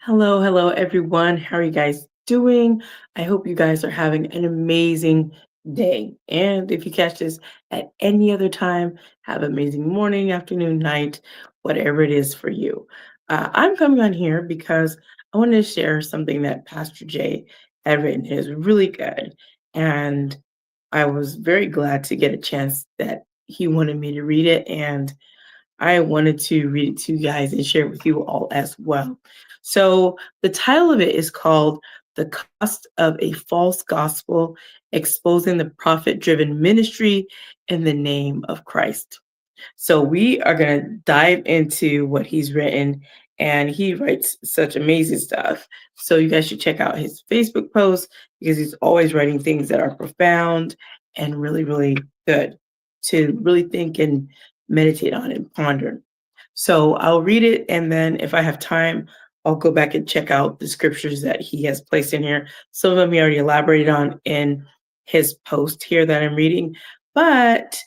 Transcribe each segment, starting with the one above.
Hello, everyone. How are you guys doing? I hope you guys are having an amazing day. And if you catch this at any other time, have an amazing morning, afternoon, night, whatever it is for you. I'm coming on here because I wanted to share something that Pastor Jay had written. It is really good. And I was very glad to get a chance that he wanted me to read it. And I wanted to read it to you guys and share it with you all as well. So, the title of it is called The Cost of a False Gospel Exposing the Profit Driven Ministry in the Name of Christ. So, we are going to dive into what he's written, and he writes such amazing stuff. So, you guys should check out his Facebook posts because he's always writing things that are profound and really, really good to really think and meditate on and ponder. So I'll read it, and then if I have time, I'll go back and check out the scriptures that he has placed in here. Some of them he already elaborated on in his post here that I'm reading, but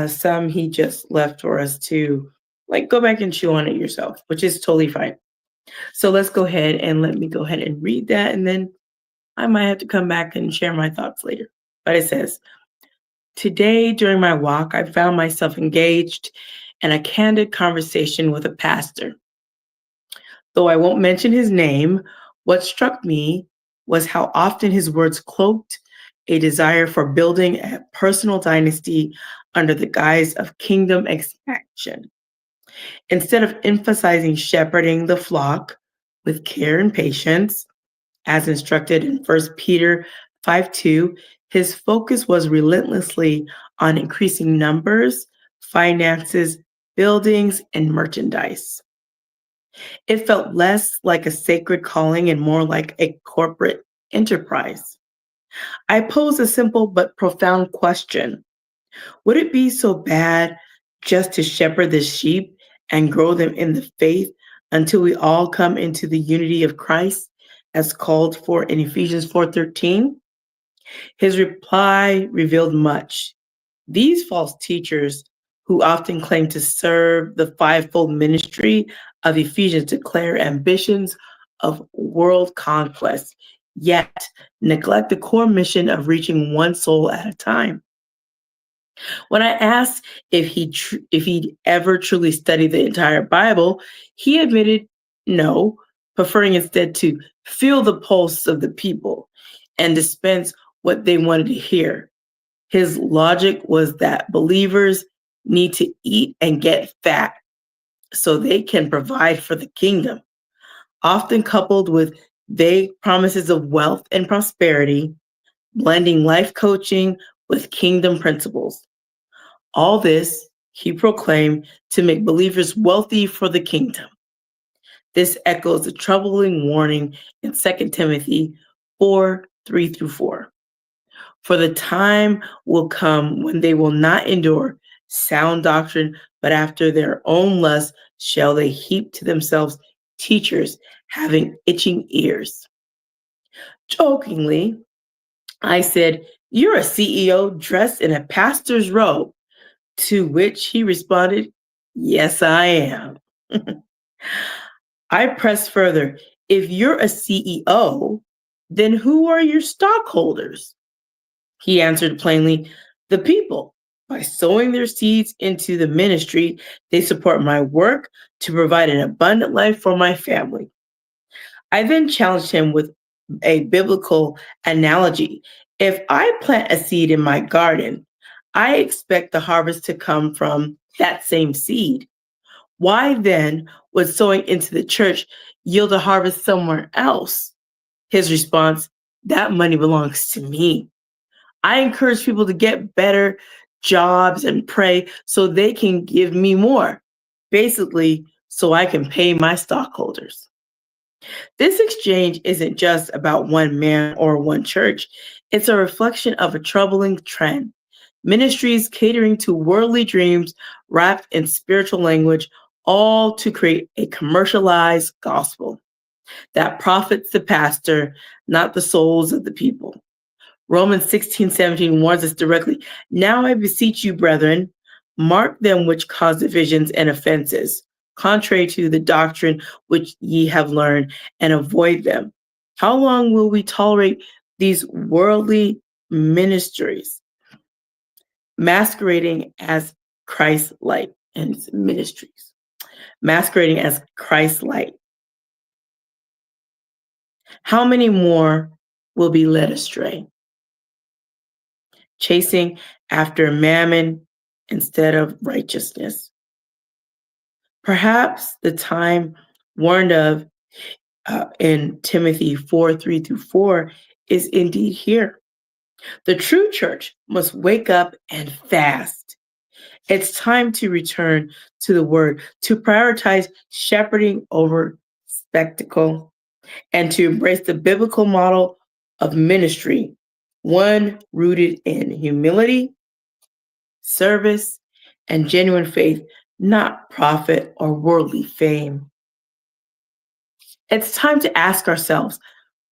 some he just left for us to like go back and chew on it yourself, which is totally fine. So let's go ahead and let me go ahead and read that, and then I might have to come back and share my thoughts later. But it says, today, during my walk, I found myself engaged in a candid conversation with a pastor. Though I won't mention his name, what struck me was how often his words cloaked a desire for building a personal dynasty under the guise of kingdom expansion. Instead of emphasizing shepherding the flock with care and patience, as instructed in 1 Peter 5:2, his focus was relentlessly on increasing numbers, finances, buildings, and merchandise. It felt less like a sacred calling and more like a corporate enterprise. I pose a simple but profound question. Would it be so bad just to shepherd the sheep and grow them in the faith until we all come into the unity of Christ as called for in Ephesians 4:13? His reply revealed much. These false teachers, who often claim to serve the fivefold ministry of Ephesians, declare ambitions of world conquest, yet neglect the core mission of reaching one soul at a time. When I asked if he'd ever truly studied the entire Bible, he admitted no, preferring instead to feel the pulse of the people and dispense what they wanted to hear. His logic was that believers need to eat and get fat so they can provide for the kingdom, often coupled with vague promises of wealth and prosperity, blending life coaching with kingdom principles. All this, he proclaimed, to make believers wealthy for the kingdom. This echoes the troubling warning in 2 Timothy 4:3-4. For the time will come when they will not endure sound doctrine, but after their own lust shall they heap to themselves teachers having itching ears. Jokingly, I said, "You're a CEO dressed in a pastor's robe." To which he responded, "Yes, I am." I pressed further, "If you're a CEO, then who are your stockholders?" He answered plainly, "The people. By sowing their seeds into the ministry, they support my work to provide an abundant life for my family." I then challenged him with a biblical analogy. If I plant a seed in my garden, I expect the harvest to come from that same seed. Why then would sowing into the church yield a harvest somewhere else? His response, "That money belongs to me. I encourage people to get better jobs and pray so they can give me more. Basically, so I can pay my stockholders." This exchange isn't just about one man or one church. It's a reflection of a troubling trend. Ministries catering to worldly dreams wrapped in spiritual language, all to create a commercialized gospel that profits the pastor, not the souls of the people. Romans 16:17 warns us directly, "Now I beseech you, brethren, mark them which cause divisions and offenses, contrary to the doctrine which ye have learned, and avoid them. How long will we tolerate these worldly ministries masquerading as Christ light and ministries? Masquerading as Christ light. How many more will be led astray, chasing after mammon instead of righteousness? Perhaps the time warned of in Timothy 4:3-4 is indeed here. The true church must wake up and fast. It's time to return to the word, to prioritize shepherding over spectacle, and to embrace the biblical model of ministry, one rooted in humility, service, and genuine faith, not profit or worldly fame. It's time to ask ourselves,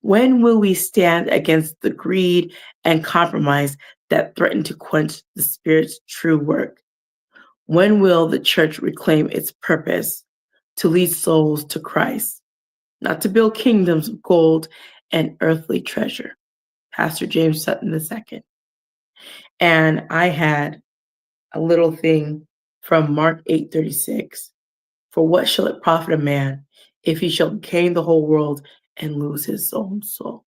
when will we stand against the greed and compromise that threaten to quench the Spirit's true work? When will the church reclaim its purpose to lead souls to Christ, not to build kingdoms of gold and earthly treasure? Pastor James Sutton II. And I had a little thing from Mark 8:36. For what shall it profit a man if he shall gain the whole world and lose his own soul?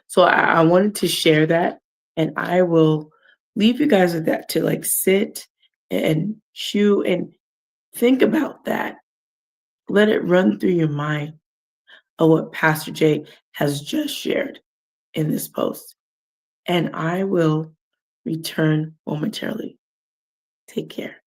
So I wanted to share that, and I will leave you guys with that to like sit and chew and think about that. Let it run through your mind of what Pastor Jay has just shared in this post. And I will return momentarily. Take care.